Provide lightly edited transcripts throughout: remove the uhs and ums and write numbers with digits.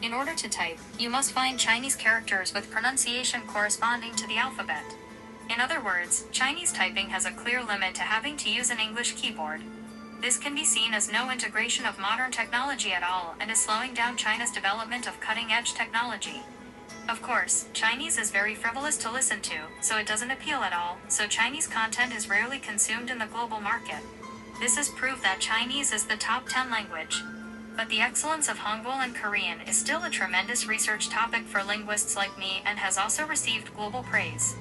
In order to type, you must find Chinese characters with pronunciation corresponding to the alphabet. In other words, Chinese typing has a clear limit to having to use an English keyboard. This can be seen as no integration of modern technology at all and is slowing down China's development of cutting-edge technology. Of course, Chinese is very frivolous to listen to, so it doesn't appeal at all, so Chinese content is rarely consumed in the global market. This is proof that Chinese is the top 10 language. But the excellence of Hangul and Korean is still a tremendous research topic for linguists like me and has also received global praise.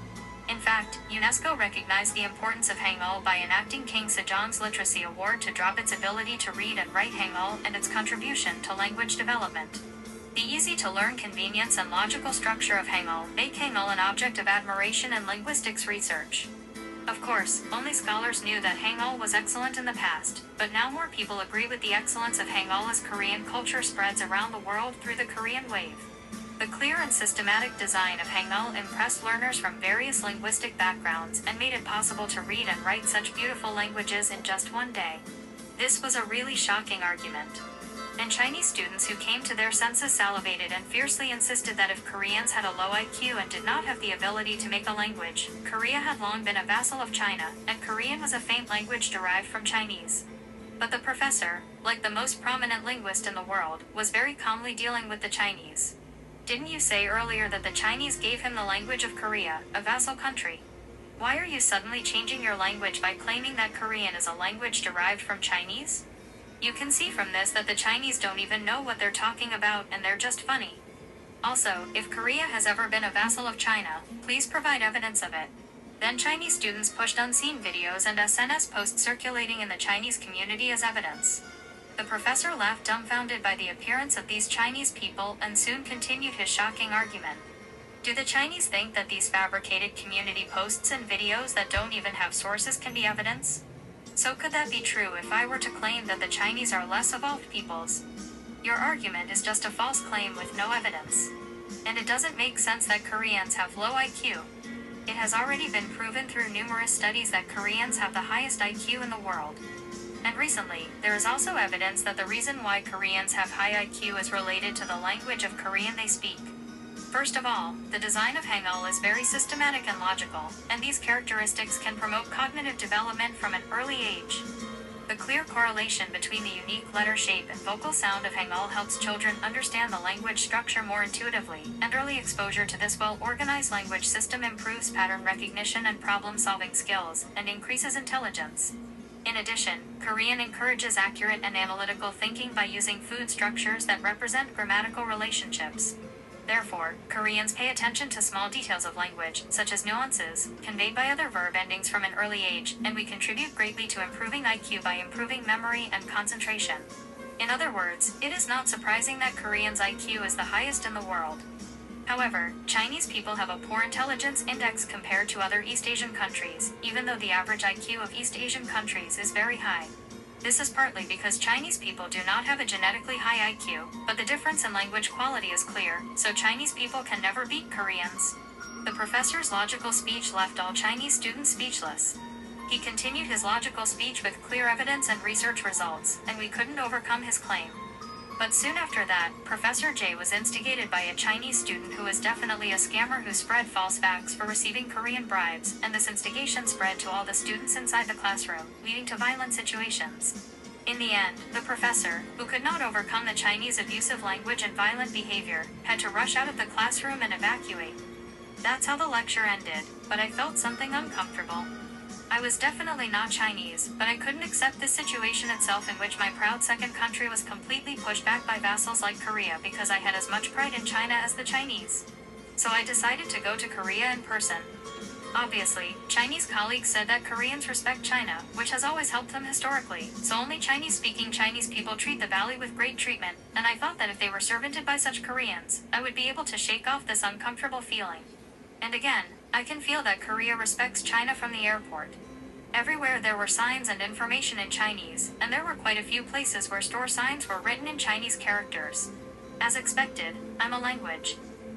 In fact, UNESCO recognized the importance of Hangul by enacting King Sejong's Literacy Award to drop its ability to read and write Hangul and its contribution to language development. The easy-to-learn convenience and logical structure of Hangul make Hangul an object of admiration in linguistics research. Of course, only scholars knew that Hangul was excellent in the past, but now more people agree with the excellence of Hangul as Korean culture spreads around the world through the Korean wave. The clear and systematic design of Hangul impressed learners from various linguistic backgrounds and made it possible to read and write such beautiful languages in just one day. This was a really shocking argument. And Chinese students who came to their senses salivated and fiercely insisted that if Koreans had a low IQ and did not have the ability to make a language, Korea had long been a vassal of China, and Korean was a faint language derived from Chinese. But the professor, like the most prominent linguist in the world, was very calmly dealing with the Chinese. Didn't you say earlier that the Chinese gave him the language of Korea, a vassal country? Why are you suddenly changing your language by claiming that Korean is a language derived from Chinese? You can see from this that the Chinese don't even know what they're talking about and they're just funny. Also, if Korea has ever been a vassal of China, please provide evidence of it. Then Chinese students pushed unseen videos and SNS posts circulating in the Chinese community as evidence. The professor laughed dumbfounded by the appearance of these Chinese people and soon continued his shocking argument. Do the Chinese think that these fabricated community posts and videos that don't even have sources can be evidence? So could that be true if I were to claim that the Chinese are less evolved peoples? Your argument is just a false claim with no evidence. And it doesn't make sense that Koreans have low IQ. It has already been proven through numerous studies that Koreans have the highest IQ in the world. And recently, there is also evidence that the reason why Koreans have high IQ is related to the language of Korean they speak. First of all, the design of Hangul is very systematic and logical, and these characteristics can promote cognitive development from an early age. The clear correlation between the unique letter shape and vocal sound of Hangul helps children understand the language structure more intuitively, and early exposure to this well-organized language system improves pattern recognition and problem-solving skills, and increases intelligence. In addition, Korean encourages accurate and analytical thinking by using food structures that represent grammatical relationships. Therefore, Koreans pay attention to small details of language, such as nuances, conveyed by other verb endings from an early age, and we contribute greatly to improving IQ by improving memory and concentration. In other words, it is not surprising that Koreans' IQ is the highest in the world. However, Chinese people have a poor intelligence index compared to other East Asian countries, even though the average IQ of East Asian countries is very high. This is partly because Chinese people do not have a genetically high IQ, but the difference in language quality is clear, so Chinese people can never beat Koreans. The professor's logical speech left all Chinese students speechless. He continued his logical speech with clear evidence and research results, and we couldn't overcome his claim. But soon after that, Professor J was instigated by a Chinese student who was definitely a scammer who spread false facts for receiving Korean bribes, and this instigation spread to all the students inside the classroom, leading to violent situations. In the end, the professor, who could not overcome the Chinese abusive language and violent behavior, had to rush out of the classroom and evacuate. That's how the lecture ended, but I felt something uncomfortable. I was definitely not Chinese, but I couldn't accept this situation itself in which my proud second country was completely pushed back by vassals like Korea because I had as much pride in China as the Chinese. So I decided to go to Korea in person. Obviously, Chinese colleagues said that Koreans respect China, which has always helped them historically, so only Chinese-speaking Chinese people treat the valley with great treatment, and I thought that if they were servanted by such Koreans, I would be able to shake off this uncomfortable feeling. And again, I can feel that Korea respects China from the airport. Everywhere there were signs and information in Chinese, and there were quite a few places where store signs were written in Chinese characters. As expected, I'm a language.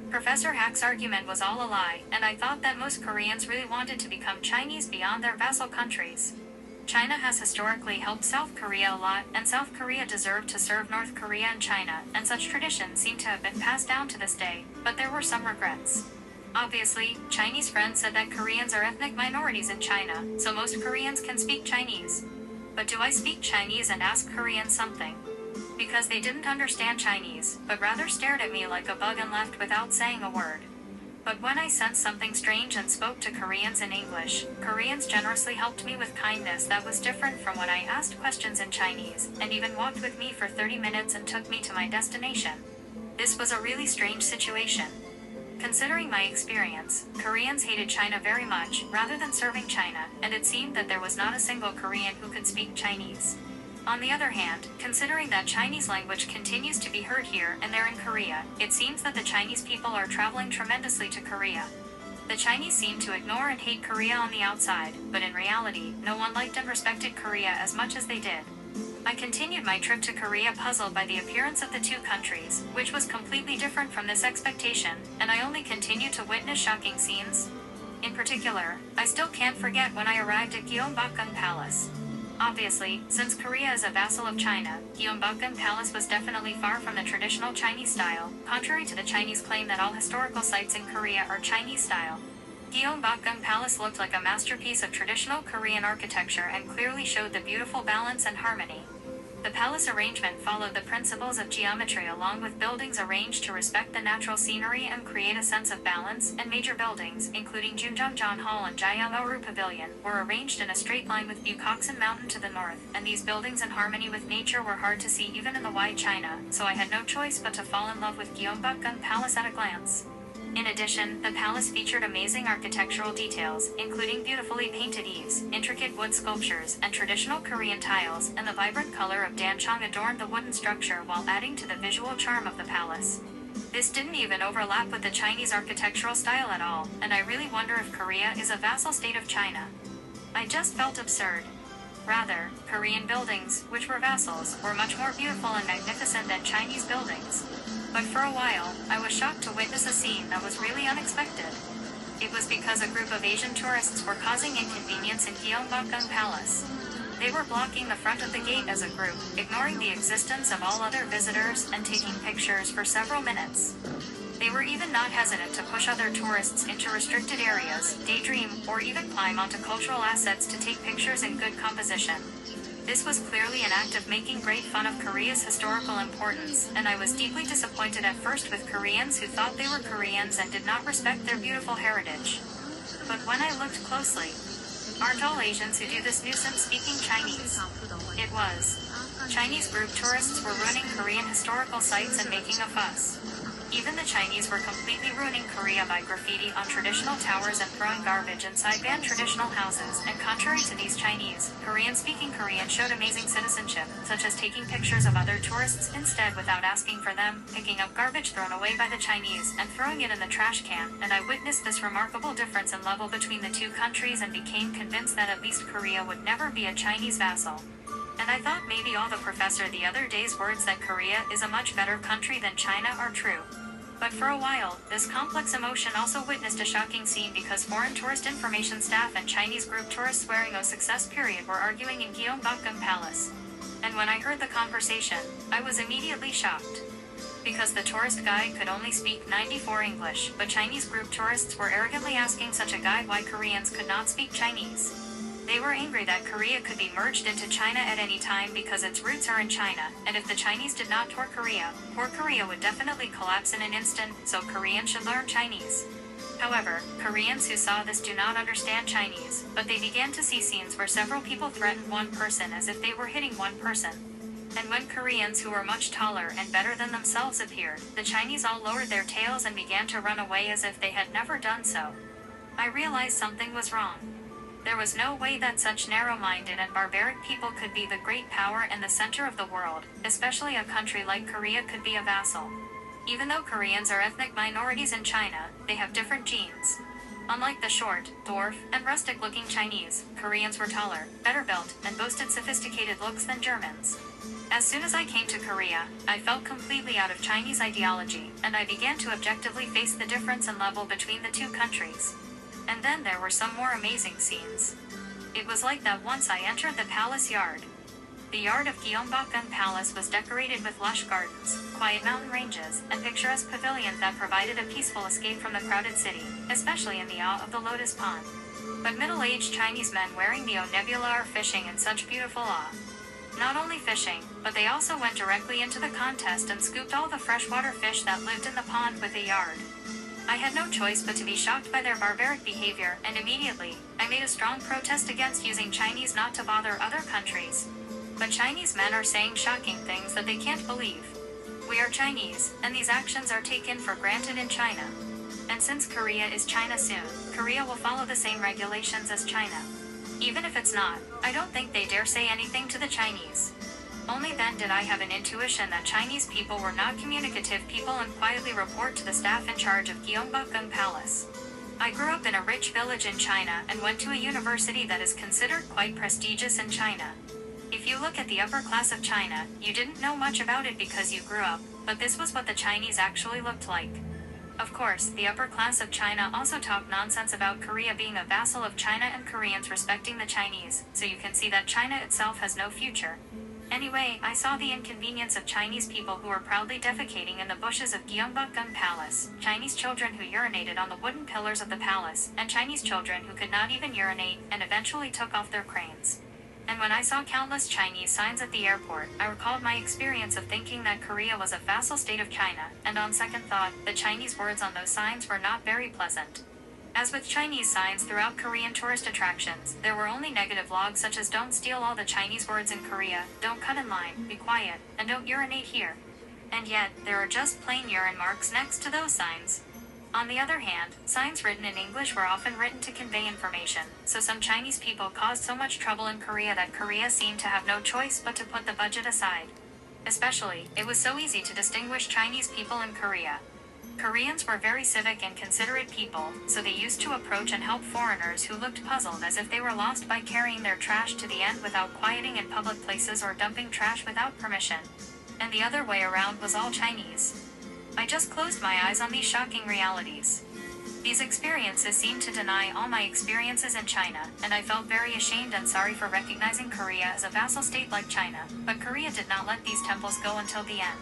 Professor Hack's argument was all a lie, and I thought that most Koreans really wanted to become Chinese beyond their vassal countries. China has historically helped South Korea a lot, and South Korea deserved to serve North Korea and China, and such traditions seem to have been passed down to this day, but there were some regrets. Obviously, Chinese friends said that Koreans are ethnic minorities in China, so most Koreans can speak Chinese. But do I speak Chinese and ask Koreans something? Because they didn't understand Chinese, but rather stared at me like a bug and left without saying a word. But when I sensed something strange and spoke to Koreans in English, Koreans generously helped me with kindness that was different from when I asked questions in Chinese, and even walked with me for 30 minutes and took me to my destination. This was a really strange situation. Considering my experience, Koreans hated China very much, rather than serving China, and it seemed that there was not a single Korean who could speak Chinese. On the other hand, considering that Chinese language continues to be heard here and there in Korea, it seems that the Chinese people are traveling tremendously to Korea. The Chinese seem to ignore and hate Korea on the outside, but in reality, no one liked and respected Korea as much as they did. I continued my trip to Korea puzzled by the appearance of the two countries, which was completely different from this expectation, and I only continued to witness shocking scenes. In particular, I still can't forget when I arrived at Gyeongbokgung Palace. Obviously, since Korea is a vassal of China, Gyeongbokgung Palace was definitely far from the traditional Chinese style, contrary to the Chinese claim that all historical sites in Korea are Chinese style. Gyeongbokgung Palace looked like a masterpiece of traditional Korean architecture and clearly showed the beautiful balance and harmony. The palace arrangement followed the principles of geometry along with buildings arranged to respect the natural scenery and create a sense of balance, and major buildings, including Junjeongjeon Hall and Jayang-Oru Pavilion, were arranged in a straight line with Gyeoksan Mountain to the north, and these buildings in harmony with nature were hard to see even in the wide China, so I had no choice but to fall in love with Gyeongbokgung Palace at a glance. In addition, the palace featured amazing architectural details, including beautifully painted eaves, intricate wood sculptures, and traditional Korean tiles, and the vibrant color of danchong adorned the wooden structure while adding to the visual charm of the palace. This didn't even overlap with the Chinese architectural style at all, and I really wonder if Korea is a vassal state of China. I just felt absurd. Rather, Korean buildings, which were vassals, were much more beautiful and magnificent than Chinese buildings. But for a while, I was shocked to witness a scene that was really unexpected. It was because a group of Asian tourists were causing inconvenience in Gyeongbokgung Palace. They were blocking the front of the gate as a group, ignoring the existence of all other visitors and taking pictures for several minutes. They were even not hesitant to push other tourists into restricted areas, daydream, or even climb onto cultural assets to take pictures in good composition. This was clearly an act of making great fun of Korea's historical importance, and I was deeply disappointed at first with Koreans who thought they were Koreans and did not respect their beautiful heritage. But when I looked closely, aren't all Asians who do this nuisance speaking Chinese? It was. Chinese group tourists were ruining Korean historical sites and making a fuss. Even the Chinese were completely ruining Korea by graffiti on traditional towers and throwing garbage inside banned traditional houses, and contrary to these Chinese, Korean-speaking Koreans showed amazing citizenship, such as taking pictures of other tourists instead without asking for them, picking up garbage thrown away by the Chinese, and throwing it in the trash can, and I witnessed this remarkable difference in level between the two countries and became convinced that at least Korea would never be a Chinese vassal. And I thought maybe all the professor the other day's words that Korea is a much better country than China are true. But for a while, this complex emotion also witnessed a shocking scene because foreign tourist information staff and Chinese group tourists wearing a success period were arguing in Gyeongbokgung Palace. And when I heard the conversation, I was immediately shocked. Because the tourist guide could only speak 94 English, but Chinese group tourists were arrogantly asking such a guide why Koreans could not speak Chinese. They were angry that Korea could be merged into China at any time because its roots are in China, and if the Chinese did not tour Korea, poor Korea would definitely collapse in an instant, so Koreans should learn Chinese. However, Koreans who saw this do not understand Chinese, but they began to see scenes where several people threatened one person as if they were hitting one person. And when Koreans who were much taller and better than themselves appeared, the Chinese all lowered their tails and began to run away as if they had never done so. I realized something was wrong. There was no way that such narrow-minded and barbaric people could be the great power and the center of the world, especially a country like Korea could be a vassal. Even though Koreans are ethnic minorities in China, they have different genes. Unlike the short, dwarf, and rustic-looking Chinese, Koreans were taller, better built, and boasted sophisticated looks than Germans. As soon as I came to Korea, I felt completely out of Chinese ideology, and I began to objectively face the difference in level between the two countries. And then there were some more amazing scenes. It was like that once I entered the palace yard. The yard of Gyeongbokgung Palace was decorated with lush gardens, quiet mountain ranges, and picturesque pavilions that provided a peaceful escape from the crowded city, especially in the awe of the lotus pond. But middle-aged Chinese men wearing the O Nebula are fishing in such beautiful awe. Not only fishing, but they also went directly into the contest and scooped all the freshwater fish that lived in the pond with a yard. I had no choice but to be shocked by their barbaric behavior, and immediately, I made a strong protest against using Chinese not to bother other countries. But Chinese men are saying shocking things that they can't believe. We are Chinese, and these actions are taken for granted in China. And since Korea is China soon, Korea will follow the same regulations as China. Even if it's not, I don't think they dare say anything to the Chinese. Only then did I have an intuition that Chinese people were not communicative people and quietly report to the staff in charge of Gyeongbokgung Palace. I grew up in a rich village in China and went to a university that is considered quite prestigious in China. If you look at the upper class of China, you didn't know much about it because you grew up, but this was what the Chinese actually looked like. Of course, the upper class of China also talked nonsense about Korea being a vassal of China and Koreans respecting the Chinese, so you can see that China itself has no future. Anyway, I saw the inconvenience of Chinese people who were proudly defecating in the bushes of Gyeongbokgung Palace, Chinese children who urinated on the wooden pillars of the palace, and Chinese children who could not even urinate and eventually took off their cranes. And when I saw countless Chinese signs at the airport, I recalled my experience of thinking that Korea was a vassal state of China, and on second thought, the Chinese words on those signs were not very pleasant. As with Chinese signs throughout Korean tourist attractions, there were only negative logs such as "Don't steal all the Chinese words in Korea," "Don't cut in line," "Be quiet," and "Don't urinate here." And yet, there are just plain urine marks next to those signs. On the other hand, signs written in English were often written to convey information, so some Chinese people caused so much trouble in Korea that Korea seemed to have no choice but to put the budget aside. Especially, it was so easy to distinguish Chinese people in Korea. Koreans were very civic and considerate people, so they used to approach and help foreigners who looked puzzled as if they were lost by carrying their trash to the end without quieting in public places or dumping trash without permission. And the other way around was all Chinese. I just closed my eyes on these shocking realities. These experiences seemed to deny all my experiences in China, and I felt very ashamed and sorry for recognizing Korea as a vassal state like China, but Korea did not let these temples go until the end.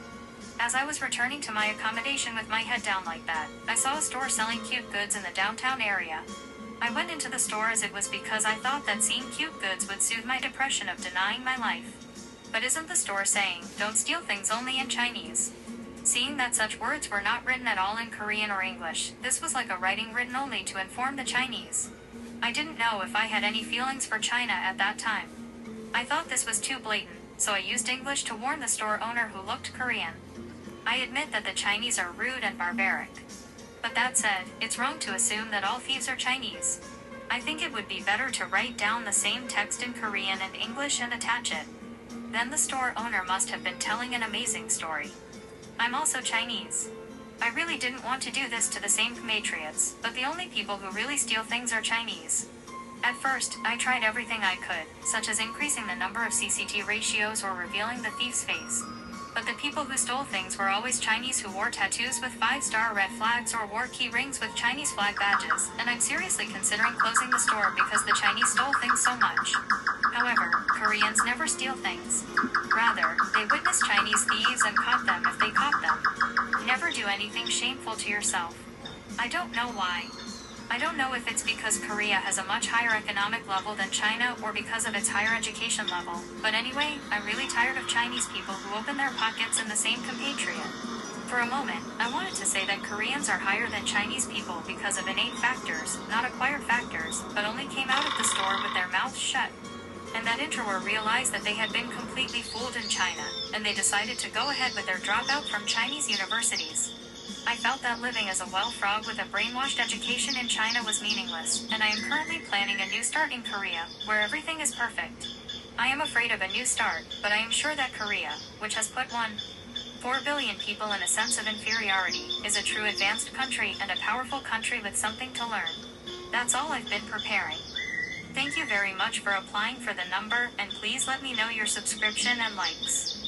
As I was returning to my accommodation with my head down like that, I saw a store selling cute goods in the downtown area. I went into the store as it was because I thought that seeing cute goods would soothe my depression of denying my life. But isn't the store saying, "Don't steal things," only in Chinese? Seeing that such words were not written at all in Korean or English, this was like a writing written only to inform the Chinese. I didn't know if I had any feelings for China at that time. I thought this was too blatant, so I used English to warn the store owner who looked Korean. I admit that the Chinese are rude and barbaric. But that said, it's wrong to assume that all thieves are Chinese. I think it would be better to write down the same text in Korean and English and attach it. Then the store owner must have been telling an amazing story. I'm also Chinese. I really didn't want to do this to the same compatriots, but the only people who really steal things are Chinese. At first, I tried everything I could, such as increasing the number of CCT ratios or revealing the thief's face. But the people who stole things were always Chinese who wore tattoos with 5-star red flags or wore key rings with Chinese flag badges, and I'm seriously considering closing the store because the Chinese stole things so much. However, Koreans never steal things. Rather, they witness Chinese thieves and caught them if they caught them. Never do anything shameful to yourself. I don't know why. I don't know if it's because Korea has a much higher economic level than China or because of its higher education level, but anyway, I'm really tired of Chinese people who open their pockets in the same compatriot. For a moment, I wanted to say that Koreans are higher than Chinese people because of innate factors, not acquired factors, but only came out of the store with their mouths shut. And that interwar realized that they had been completely fooled in China, and they decided to go ahead with their dropout from Chinese universities. I felt that living as a well frog with a brainwashed education in China was meaningless, and I am currently planning a new start in Korea, where everything is perfect. I am afraid of a new start, but I am sure that Korea, which has put 4 billion people in a sense of inferiority, is a true advanced country and a powerful country with something to learn. That's all I've been preparing. Thank you very much for applying for the number, and please let me know your subscription and likes.